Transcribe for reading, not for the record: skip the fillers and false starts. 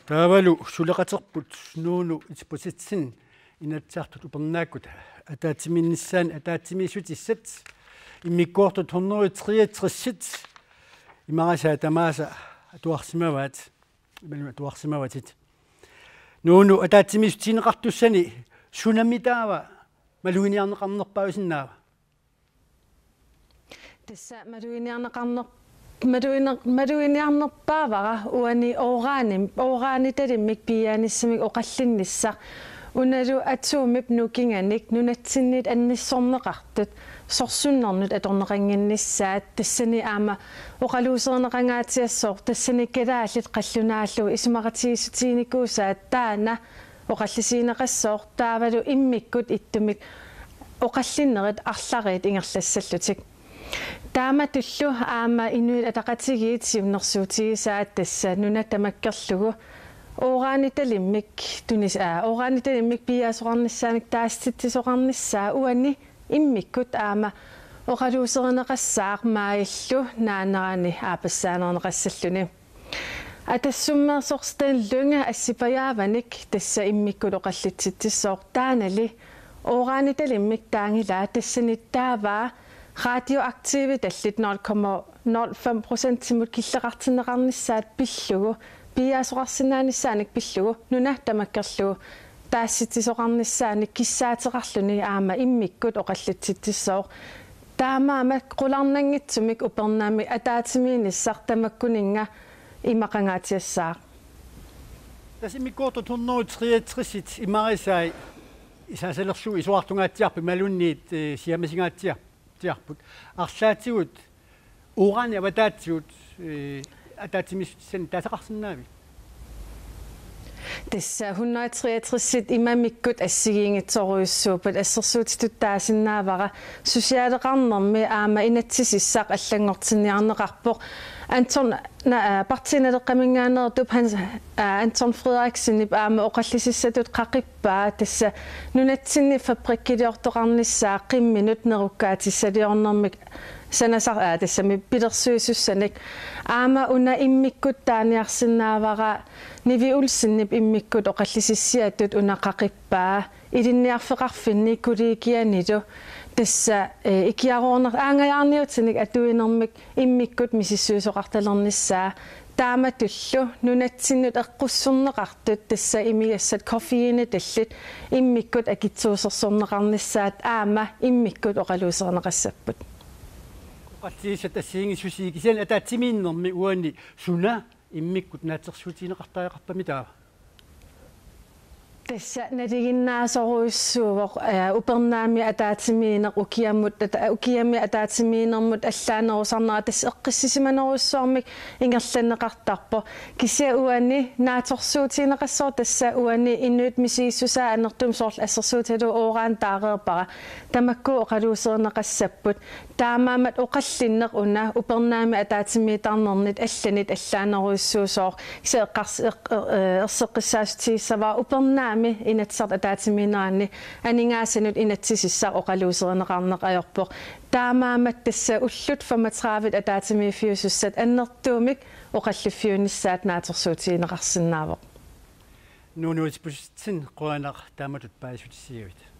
Tavalu suleqaterput nuunu itipusitsin inatsartut upernaakut ataatiminissaan ataatimiisutissat immikkuortut 133 imarasaa tamaasa atuarsimavaat imaluma atuarsimavatit nuunu ataatimisutiineqartussani sunamitaava maluiniarneqarnerpausinnaava tassa maduiniarnerpaavara uani oraani talimmik pianissamik oqallinnissa unalu atuumip nukinganik nunatsinnit annissorneqartut sorsunnarnut atorneqanginnissaat tassani aama oqaluuserneqangaatiassoor tassani kalaallit qallunaallu isumaqatiisutiinikuusaat taana oqallisiineqassoor taavalu immikkut ittumik oqallinnerit arlarit ingerlassallutik taama tullu aama inuit ataqatigiit siunnersuutigisaat tassa nunatamakkerlugu oraani talimmik oraani talimmik piaasoqarnissaanik taastittisoqarnissaa uani immikkut aama oqaluuserneqassaaq maayillu naaneraani aapassaanerneqassalluni atassummersorsten lunga assipajaavanik tassa immikkut oqallitsittissoor taanali oraani talimmik taangilaa tassani taavaa radioaktive tallit 0,05% timut killeqartinneqarnissaat pillugu piaasoqarsinaanisaanik pillugu nuna tamakkerlugu taassittisoqarnisaanik kissaateqarluni aama immikkut oqallitsittissoor taamaama qularnangitsumik upernaami ataatimiinissar tamakkuninga imaqangaatiassaaq tas immikkuortut 133 imarisaai isaasalersugu isuartungaatiarpi malunniit siamasingaatiarput arsaatigut uuraani avataatigut ataatimisutissani taasaqarsinnaavi tassa 133 imamikkut assigiingitsoruissuupat assersuutitut taasinnaavara susiaaleqarnermi aama inatsisissaq allangortinniarneqarpoq Anton partinaleqqaminngaanertup Anton Frederiksenip aama oqallisissatut qaqippaa tassa nunatsinni fabrikkiliortoqarnissaa qimminut nerukkaatisaliornermik sanasar tassami pilersuisussanik aama una immikkut taaniarsinnaavara nivi ulsinnip immikkut oqallisissiatut una qaqippaa ilinniarfeqarfinni kuliikianilu tassa ikiaroorner aangajaarniutinik atuinermik immikkut misissuusoqartalernissaa taamatullu nunatsinnut eqqussurneqartut tassa imigassat koffeini tallit immikkut akitsuusersorneqarnissaat aama immikkut oqaluuserneqassapput qallisiissat assiingisusiikisian ataatimiinnermi uani suna immikkut naatsersuutiineqartaaqarpami taava tassa naliginnaasoruissuuvoq upernaami ataatimiineq ukiammi ataatimiinermut allaanerusarnera tassa eqqissisimanerussuarmik ingerlanneqartarpo kisia uani naatorsuutiineqassoor tassa uani inuit misiissusaa anertum soorl assersuutalu ooraan taareerpara tamakku oqaluuserneqassapput taamaamat oqallinneq una upernaami ataatimiitarnernit allanit allaaneruissuusoor erseqqissaasutiissavaa upernaami inatsart ataatimiinaanni aningaasanut inatsisissaq oqaluuserneqarneqajorpoq taamaamat tassa ullut 35 ataatimiiffiusussat annertuumik oqalliffiunissaat naatorsuutiineqarsinnaavoq nuunuutipusitsin quanaq taamatut paasutissiavit